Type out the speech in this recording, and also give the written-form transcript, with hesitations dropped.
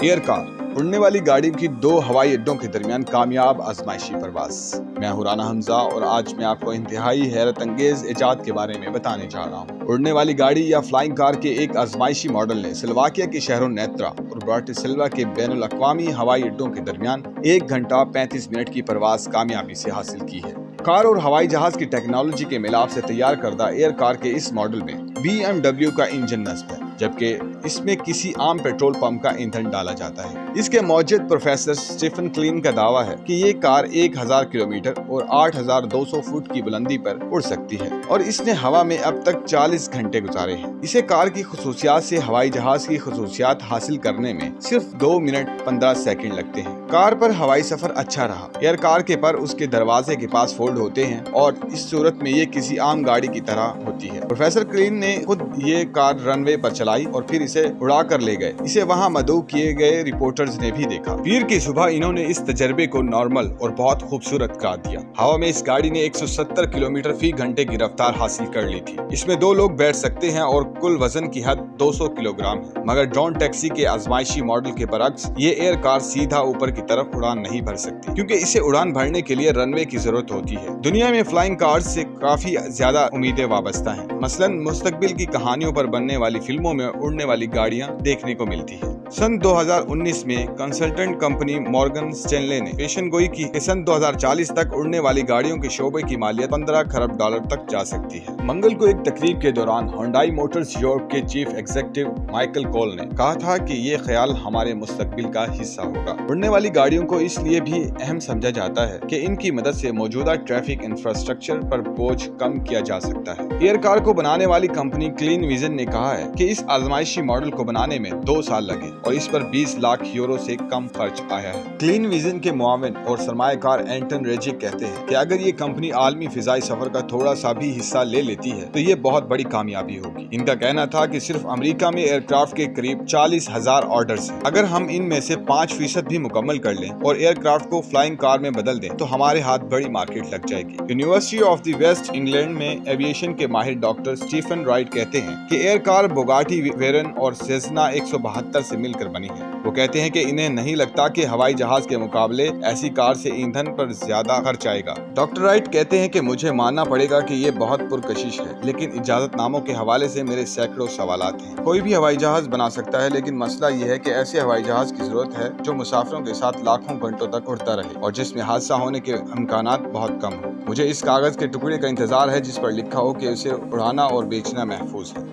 Air car उड़ने वाली गाड़ी की दो हवाई अड्डों के दरमियान कामयाब आजमाइशी परवाज। मैं हूं राना हमजा और आज मैं आपको इंतहाई हैरत अंगेज इजाद के बारे में बताने जा रहा हूं। उड़ने वाली गाड़ी या फ्लाइंग कार के एक आजमाइशी मॉडल ने स्लोवाकिया के शहरों नेत्रा और ब्राटिस्लावा के बैनुल अक़वामी हवाई अड्डों के दरमियान 1 घंटा 35 मिनट की परवाज कामयाबी से हासिल की है। कार और हवाई जहाज की टेक्नोलॉजी के मिलाप से तैयार करदा एयर कार के इस मॉडल में BMW का इंजन नस्ब है, जबकि इसमें किसी आम पेट्रोल पंप का ईंधन डाला जाता है। इसके मौजूद प्रोफेसर स्टीफन क्लीन का दावा है कि ये कार 1000 किलोमीटर और 8200 फुट की बुलंदी पर उड़ सकती है और इसने हवा में अब तक 40 घंटे गुजारे हैं। इसे कार की खुसूसियात से हवाई जहाज की खुसूसियात हासिल करने में सिर्फ 2 मिनट 15 सेकंड लगते हैं। कार पर हवाई सफर अच्छा रहा। एयर कार के पर उसके दरवाजे के पास फोल्ड होते हैं और इस सूरत में ये किसी आम गाड़ी की तरह होती है। प्रोफेसर क्लीन ने खुद ये कार रनवे पर चलाई और फिर इसे उड़ा कर ले गए। इसे वहाँ मदऊ किए गए रिपोर्टर्स ने भी देखा। पीर की सुबह इन्होंने इस तजर्बे को नॉर्मल और बहुत खूबसूरत करार दिया। हवा में इस गाड़ी ने 170 किलोमीटर फी घंटे की रफ्तार हासिल कर ली थी। इसमें 2 लोग बैठ सकते हैं और कुल वजन की हद 200 किलोग्राम है। मगर ड्रोन टैक्सी के आजमाइशी मॉडल के बरक्स ये एयर कार सीधा ऊपर की तरफ उड़ान नहीं भर सकती, क्योंकि इसे उड़ान भरने के लिए रनवे की जरूरत होती है। दुनिया में फ्लाइंग कार्स से काफी ज्यादा उम्मीदें वाबस्ता हैं। मसलन मुस्तकबिल की कहानियों पर बनने वाली फिल्मों में उड़ने वाली गाड़ियां देखने को मिलती है। सन 2019 में कंसल्टेंट कंपनी मॉर्गन स्टैनले ने पेशन गोई की कि सन 2040 तक उड़ने वाली गाड़ियों के शोबे की मालियत $15 खरब तक जा सकती है। मंगल को एक तकरीब के दौरान होंडाई मोटर्स यूरोप के चीफ एग्जीक्यूटिव माइकल कोल ने कहा था कि ये ख्याल हमारे मुस्तकबिल का हिस्सा होगा। उड़ने वाली गाड़ियों को इसलिए भी अहम समझा जाता है कि इनकी मदद से मौजूदा ट्रैफिक इंफ्रास्ट्रक्चर पर बोझ कम किया जा सकता है। एयर कार को बनाने वाली कंपनी क्लीन विजन ने कहा है कि इस आजमाइशी मॉडल को बनाने में 2 साल लगे और इस पर 20 लाख यूरो से कम खर्च आया है। क्लीन विजन के मुआविन और सरमायाकार एंटन रेजिक कहते हैं कि अगर ये कंपनी आलमी फिजाई सफर का थोड़ा सा भी हिस्सा ले लेती है तो ये बहुत बड़ी कामयाबी होगी। इनका कहना था कि सिर्फ अमेरिका में एयरक्राफ्ट के करीब 40,000 ऑर्डर्स हैं। अगर हम इनमें से 5% भी मुकम्मल कर लें और एयरक्राफ्ट को फ्लाइंग कार में बदल दें तो हमारे हाथ बड़ी मार्केट लग जाएगी। University of the West England में एविएशन के माहिर डॉक्टर स्टीफन राइट कहते हैं कि एयर कार बुगाटी वेरन और सेस्ना 172 से मिलकर बनी है। वो कहते हैं कि इन्हें नहीं लगता कि हवाई जहाज के मुकाबले ऐसी कार से ईंधन पर ज्यादा खर्च आएगा। डॉक्टर राइट कहते हैं कि मुझे मानना पड़ेगा कि ये बहुत पुरकशिश है, लेकिन इजाजतनामों के हवाले से मेरे सैकड़ों सवालात हैं। कोई भी हवाई जहाज बना सकता है, लेकिन मसला ये है कि ऐसे हवाई जहाज की जरूरत है जो मुसाफिरों के साथ लाखों घंटों तक उड़ता रहे और जिसमें हादसा होने के इम्कानात बहुत कम हो। मुझे इस कागज के टुकड़े का इंतजार है जिस पर लिखा हो कि उसे उड़ाना और बेचना महफूज है।